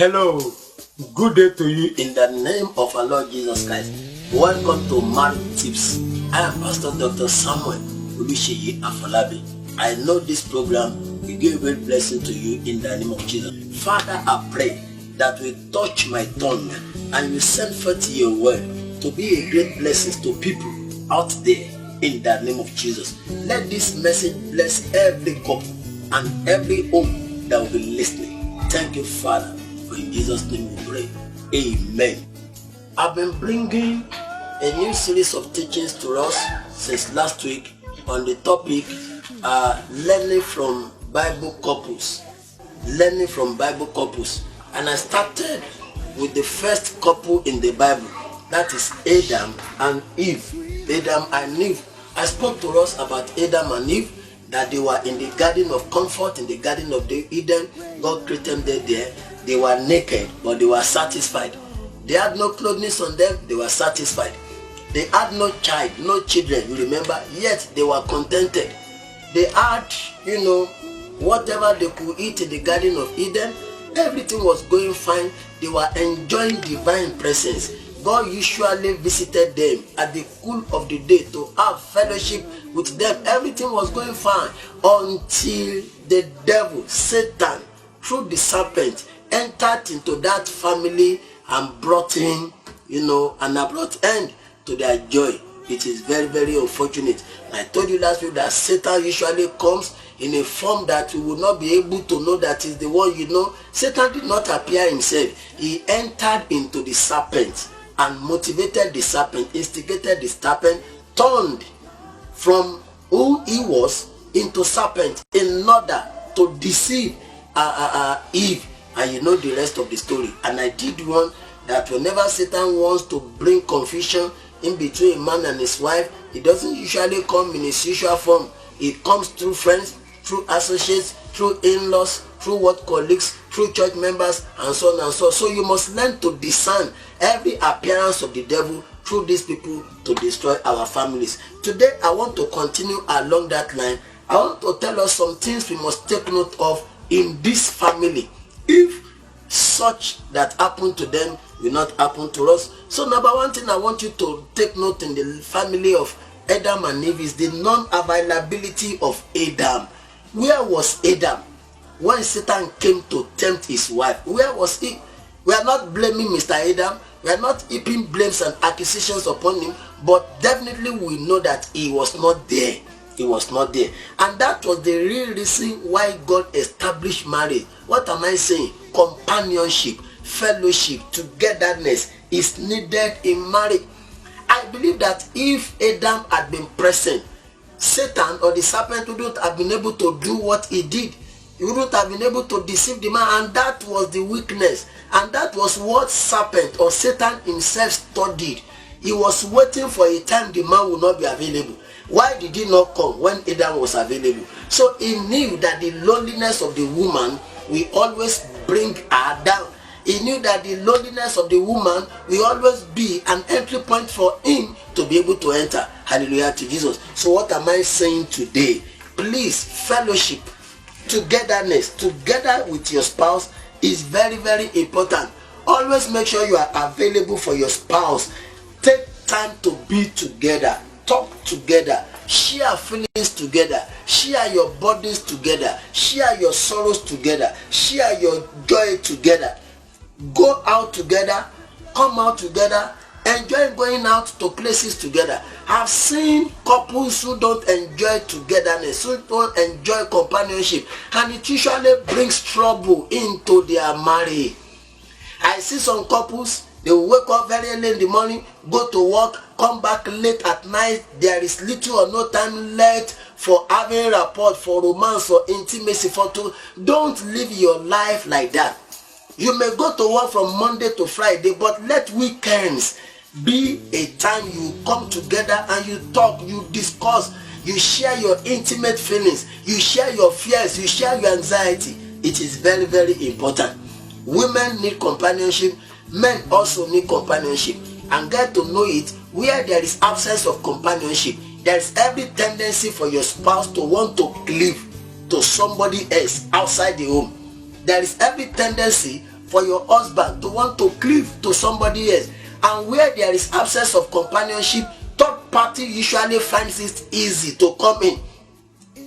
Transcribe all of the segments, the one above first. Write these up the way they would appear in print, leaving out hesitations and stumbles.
Hello, good day to you in the name of our Lord Jesus Christ. Welcome to Marriage Tips. I am Pastor Dr. Samuel Oluseyi Afolabi. I know this program will give a great blessing to you in the name of Jesus. Father, I pray that will touch my tongue and you send forth your word to be a great blessing to people out there in the name of Jesus. Let this message bless every couple and every home that will be listening. Thank you, Father. For in Jesus' name we pray. Amen. I've been bringing a new series of teachings to us since last week on the topic learning from Bible couples. Learning from Bible couples. And I started with the first couple in the Bible. That is Adam and Eve. Adam and Eve. I spoke to us about Adam and Eve, that they were in the garden of comfort, in the garden of Eden. God created them there. They were naked, but they were satisfied. They had no clothing on them, they were satisfied. They had no child, no children, you remember, yet they were contented. They had, whatever they could eat in the garden of Eden. Everything was going fine. They were enjoying divine presence. God usually visited them at the cool of the day to have fellowship with them. Everything was going fine until the devil, Satan, through the serpent, entered into that family and brought in, an abrupt end to their joy. It is very, very unfortunate. And I told you last week that Satan usually comes in a form that we will not be able to know that is the one Satan did not appear himself. He entered into the serpent and motivated the serpent, instigated the serpent, turned from who he was into serpent in order to deceive Eve. And you know the rest of the story. And I did one that whenever Satan wants to bring confusion in between a man and his wife, he doesn't usually come in his usual form. He comes through friends, through associates, through in-laws, through colleagues, through church members, and so on and so on. So you must learn to discern every appearance of the devil through these people to destroy our families. Today I want to continue along that line. I want to tell us some things we must take note of in this family, if such that happened to them will not happen to us. So number one thing I want you to take note in the family of Adam and Eve is the non-availability of Adam. Where was Adam when Satan came to tempt his wife? Where was he? We are not blaming Mr. Adam. We are not heaping blames and accusations upon him, but definitely we know that he was not there. He was not there. And that was the real reason why God established marriage. What am I saying? Companionship, fellowship, togetherness is needed in marriage. I believe that if Adam had been present, Satan or the serpent wouldn't have been able to do what he did. He wouldn't have been able to deceive the man, and that was the weakness. And that was what serpent or Satan himself studied. He was waiting for a time the man would not be available. Why did he not come when Adam was available? So he knew that the loneliness of the woman will always bring her down. He knew that the loneliness of the woman will always be an entry point for him to be able to enter. Hallelujah to Jesus. So what am I saying today? Please, fellowship, togetherness, together with your spouse is very, very important. Always make sure you are available for your spouse. Take time to be together. Talk together, share feelings together, share your burdens together, share your sorrows together, share your joy together. Go out together, come out together, enjoy going out to places together. I've seen couples who don't enjoy togetherness, who don't enjoy companionship, and it usually brings trouble into their marriage. I see some couples, they will wake up very early in the morning, go to work, come back late at night. There is little or no time left for having rapport, for romance, for intimacy, don't live your life like that. You may go to work from Monday to Friday, but let weekends be a time you come together and you talk, you discuss, you share your intimate feelings, you share your fears, you share your anxiety. It is very, very important. Women need companionship. Men also need companionship, and get to know it. Where there is absence of companionship, there is every tendency for your spouse to want to cleave to somebody else outside the home. There is every tendency for your husband to want to cleave to somebody else. And where there is absence of companionship, third party usually finds it easy to come in.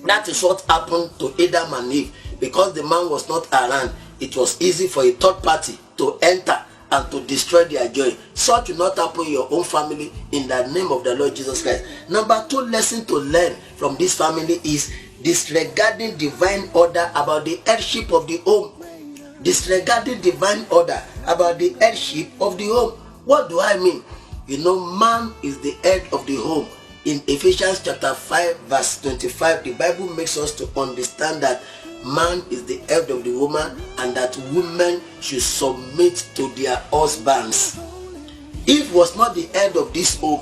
That is what happened to Adam and Eve. Because the man was not around, it was easy for a third party to enter and to destroy their joy. Such will not happen in your own family in the name of the Lord Jesus Christ. Number 2 lesson to learn from this family is disregarding divine order about the headship of the home. Disregarding divine order about the headship of the home. What do I mean? You know, man is the head of the home. In Ephesians chapter 5 verse 25, the Bible makes us to understand that man is the head of the woman and that women should submit to their husbands. Eve was not the head of this home.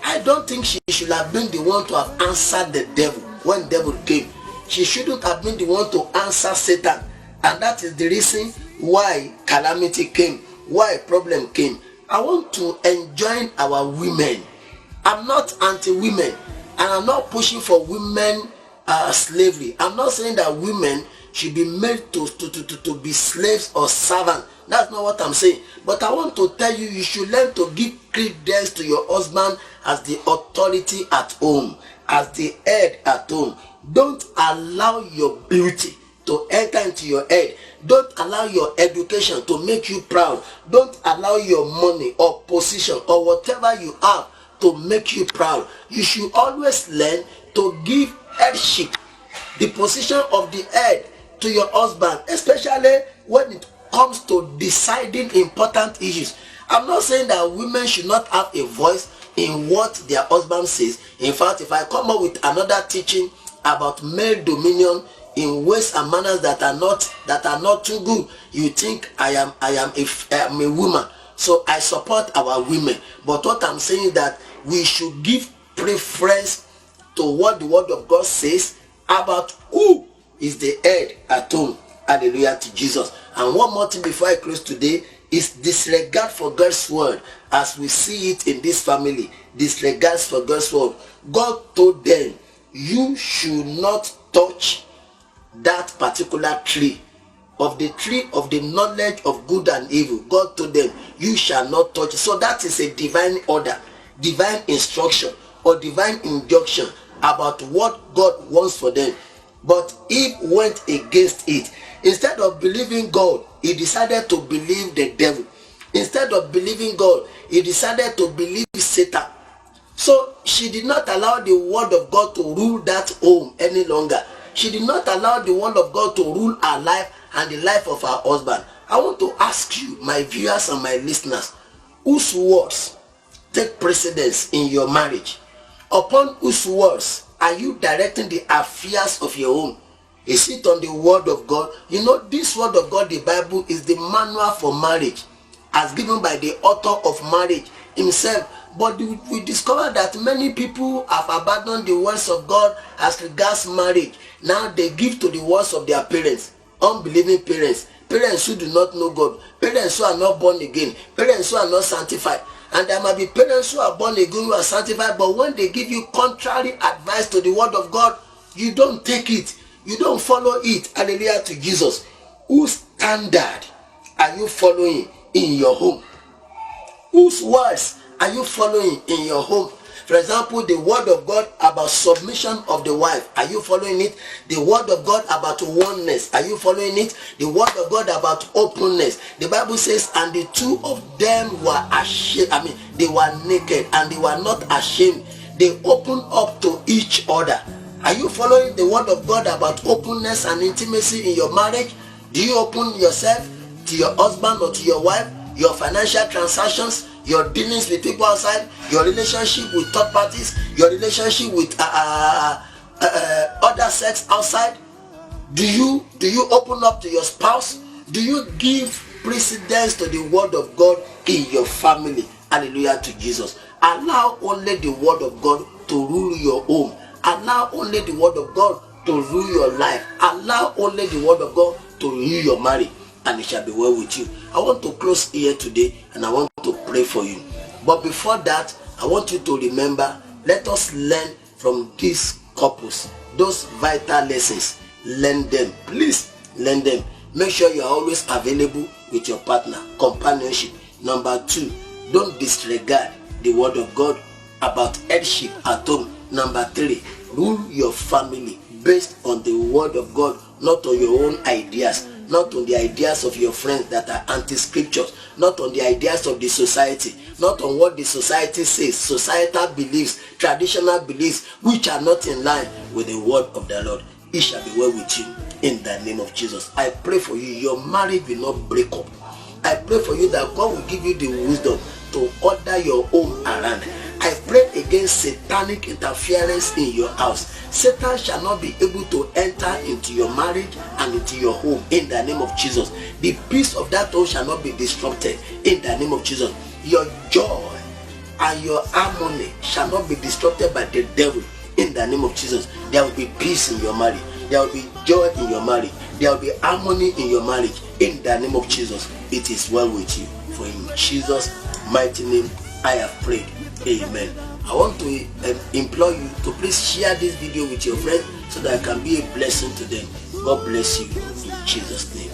I don't think she should have been the one to have answered the devil when the devil came. She shouldn't have been the one to answer Satan. And that is the reason why calamity came, why problem came. I want to enjoin our women. I'm not anti-women, and I'm not pushing for women slavery. I'm not saying that women should be made to be slaves or servants. That's not what I'm saying. But I want to tell you, you should learn to give credence to your husband as the authority at home, as the head at home. Don't allow your beauty to enter into your head. Don't allow your education to make you proud. Don't allow your money or position or whatever you have to make you proud. You should always learn to give headship, the position of the head, to your husband, especially when it comes to deciding important issues. I'm not saying that women should not have a voice in what their husband says. In fact, if I come up with another teaching about male dominion in ways and manners that are not too good, you think I am a woman. So I support our women. But what I'm saying is that we should give preference to what the word of God says about who is the head at home. Hallelujah to Jesus. And one more thing before I close today is disregard for God's word, as we see it in this family. Disregard for God's word. God told them, you should not touch that particular tree. Of the tree of the knowledge of good and evil, God told them, you shall not touch it. So that is a divine order, divine instruction, or divine injunction about what God wants for them. But Eve went against it. Instead of believing God, he decided to believe the devil. Instead of believing God, he decided to believe Satan. So she did not allow the word of God to rule that home any longer. She did not allow the word of God to rule her life and the life of her husband. I want to ask you, my viewers and my listeners, whose words take precedence in your marriage? Upon whose words are you directing the affairs of your home? Is it on the word of God? You know, this word of God, the Bible, is the manual for marriage, as given by the author of marriage himself. But we discover that many people have abandoned the words of God as regards marriage. Now they give to the words of their parents. Unbelieving parents, parents who do not know God, parents who are not born again, parents who are not sanctified. And there might be parents who are born again, who are sanctified, but when they give you contrary advice to the word of God, you don't take it, you don't follow it. Hallelujah to Jesus. Whose standard are you following in your home? Whose words are you following in your home? For example, the word of God about submission of the wife, are you following it? The word of God about oneness, are you following it? The word of God about openness. The Bible says, and the two of them were ashamed. They were naked and they were not ashamed. They opened up to each other. Are you following the word of God about openness and intimacy in your marriage? Do you open yourself to your husband or to your wife? Your financial transactions, your dealings with people outside, your relationship with third parties, your relationship with other sex outside. Do you open up to your spouse? Do you give precedence to the word of God in your family? Hallelujah to Jesus. Allow only the word of God to rule your home. Allow only the word of God to rule your life. Allow only the word of God to rule your marriage, and it shall be well with you. I want to close here today, and I want to pray for you. But before that, I want you to remember, let us learn from these couples. Those vital lessons, learn them. Please learn them. Make sure you are always available with your partner, companionship. Number 2, don't disregard the word of God about headship at home. Number 3, rule your family based on the word of God, not on your own ideas, not on the ideas of your friends that are anti-scriptures, not on the ideas of the society, not on what the society says, societal beliefs, traditional beliefs, which are not in line with the word of the Lord. It shall be well with you in the name of Jesus. I pray for you, your marriage will not break up. I pray for you that God will give you the wisdom to order your home around. I pray against satanic interference in your house. Satan shall not be able to enter into your marriage and into your home in the name of Jesus. The peace of that home shall not be disrupted in the name of Jesus. Your joy and your harmony shall not be disrupted by the devil in the name of Jesus. There will be peace in your marriage. There will be joy in your marriage. There will be harmony in your marriage in the name of Jesus. It is well with you. For in Jesus' mighty name I have prayed. Amen. I want to implore you to please share this video with your friends so that it can be a blessing to them. God bless you in Jesus' name.